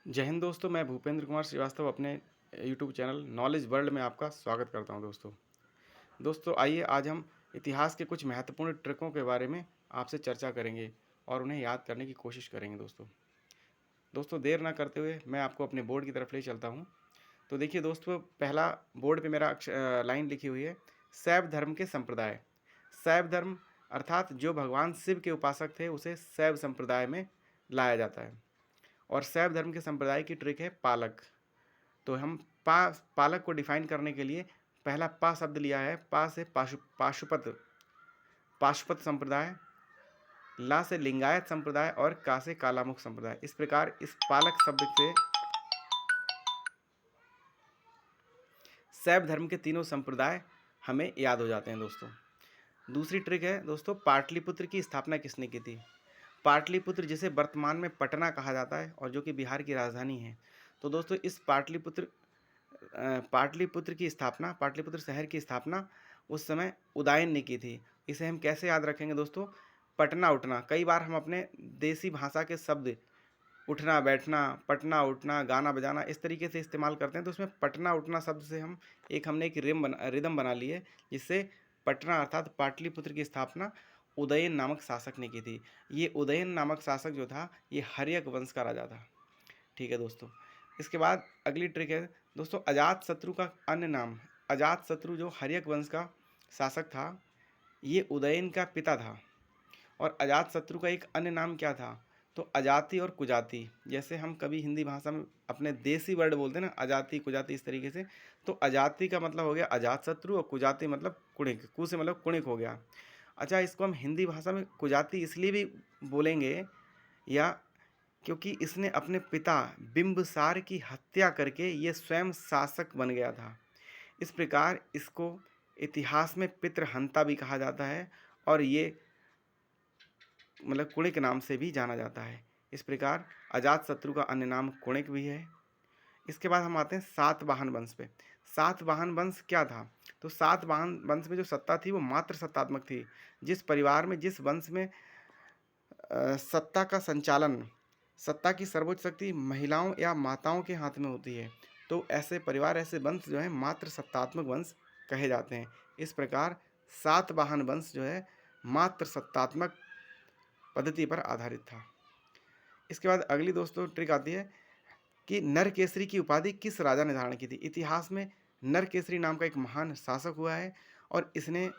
जय हिंद दोस्तों, मैं भूपेंद्र कुमार श्रीवास्तव अपने यूट्यूब चैनल नॉलेज वर्ल्ड में आपका स्वागत करता हूं दोस्तों। आइए आज हम इतिहास के कुछ महत्वपूर्ण ट्रिकों के बारे में आपसे चर्चा करेंगे और उन्हें याद करने की कोशिश करेंगे देर ना करते हुए मैं आपको अपने बोर्ड की तरफ ले चलता हूं। तो देखिए दोस्तों, पहला बोर्ड पे मेरा लाइन लिखी हुई है, शैव धर्म के संप्रदाय। शैव धर्म अर्थात जो भगवान शिव के उपासक थे उसे शैव संप्रदाय में लाया जाता है। और शैव धर्म के संप्रदाय की ट्रिक है पालक। तो हम पालक को डिफाइन करने के लिए पहला पा शब्द लिया है। पा से पाशुपत पाशुपत संप्रदाय, ला से लिंगायत संप्रदाय और का से कालामुख संप्रदाय। इस प्रकार इस पालक शब्द से शैव धर्म के तीनों संप्रदाय हमें याद हो जाते हैं दोस्तों। दूसरी ट्रिक है दोस्तों, पाटलिपुत्र की स्थापना किसने की थी। पाटलिपुत्र जिसे वर्तमान में पटना कहा जाता है और जो कि बिहार की राजधानी है। तो दोस्तों इस पाटलिपुत्र शहर की स्थापना उस समय उदयन ने की थी। इसे हम कैसे याद रखेंगे दोस्तों, पटना उठना। कई बार हम अपने देसी भाषा के शब्द उठना बैठना, पटना उठना, गाना बजाना इस तरीके से इस्तेमाल करते हैं। तो उसमें पटना उठना शब्द से हमने एक रिदम बना ली है, जिससे पटना अर्थात पाटलिपुत्र की स्थापना उदयन नामक शासक ने की थी। ये उदयन नामक शासक जो था ये हर्यक वंश का राजा था। ठीक है दोस्तों। इसके बाद अगली ट्रिक है दोस्तों, अजातशत्रु का अन्य नाम। अजातशत्रु जो हर्यक वंश का शासक था, ये उदयन का पिता था। और अजातशत्रु का एक अन्य नाम क्या था, तो अजाति और कुजाति। जैसे हम कभी हिंदी भाषा में अपने देसी वर्ड बोलते हैं ना, अजाति कुजाति इस तरीके से। तो अजाति का मतलब हो गया अजातशत्रु और कुजाति मतलब कुणिक, कु से मतलब कुणिक हो गया। अच्छा, इसको हम हिंदी भाषा में कुजाति इसलिए भी बोलेंगे या क्योंकि इसने अपने पिता बिंबिसार की हत्या करके ये स्वयं शासक बन गया था। इस प्रकार इसको इतिहास में पितृहंता भी कहा जाता है और ये मतलब कुणिक नाम से भी जाना जाता है। इस प्रकार अजातशत्रु का अन्य नाम कुणिक भी है। इसके बाद हम आते हैं सातवाहन वंश पे। सातवाहन वंश क्या था, तो सातवाहन वंश में जो सत्ता थी वो मात्र सत्तात्मक थी। जिस परिवार में जिस वंश में सत्ता का संचालन, सत्ता की सर्वोच्च शक्ति महिलाओं या माताओं के हाथ में होती है, तो ऐसे परिवार ऐसे वंश जो है मात्र सत्तात्मक वंश कहे जाते हैं। इस प्रकार सातवाहन वंश जो है मात्र सत्तात्मक पद्धति पर आधारित था। इसके बाद अगली दोस्तों ट्रिक आती है कि नरकेसरी की उपाधि किस राजा ने धारण की थी। इतिहास में नरकेसरी नाम का एक महान शासक हुआ है और इसने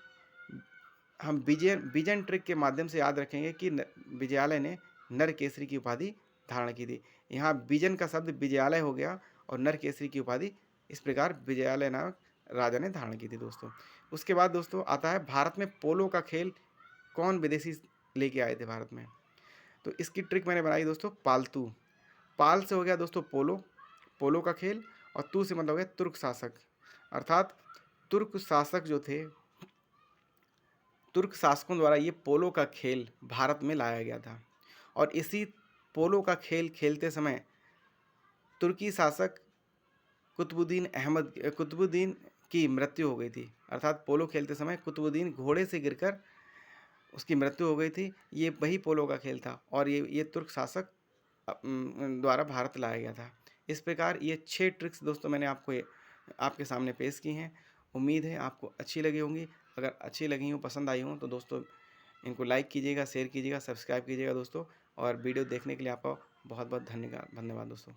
हम विजन ट्रिक के माध्यम से याद रखेंगे कि विजयालय ने नरकेसरी की उपाधि धारण की थी। यहाँ विजन का शब्द विजयालय हो गया और नरकेसरी की उपाधि इस प्रकार विजयालय नामक राजा ने धारण की थी दोस्तों। उसके बाद दोस्तों आता है भारत में पोलो का खेल कौन विदेशी लेके आए थे भारत में। तो इसकी ट्रिक मैंने बनाई दोस्तों पालतू। पाल से हो गया दोस्तों पोलो, पोलो का खेल, और तू से मतलब हो गया तुर्क शासक। अर्थात तुर्क शासक जो थे, तुर्क शासकों द्वारा ये पोलो का खेल भारत में लाया गया था। और इसी पोलो का खेल खेलते समय तुर्की शासक कुतुबुद्दीन की मृत्यु हो गई थी। अर्थात पोलो खेलते समय कुतुबुद्दीन घोड़े से गिरकर उसकी मृत्यु हो गई थी। ये वही पोलो का खेल था और ये तुर्क शासक द्वारा भारत लाया गया था। इस प्रकार ये 6 ट्रिक्स दोस्तों मैंने आपके सामने पेश की हैं। उम्मीद है आपको अच्छी लगी होंगी। अगर अच्छी लगी हो, पसंद आई हो, तो दोस्तों इनको लाइक कीजिएगा, शेयर कीजिएगा, सब्सक्राइब कीजिएगा दोस्तों। और वीडियो देखने के लिए आपका बहुत बहुत धन्यवाद दोस्तों।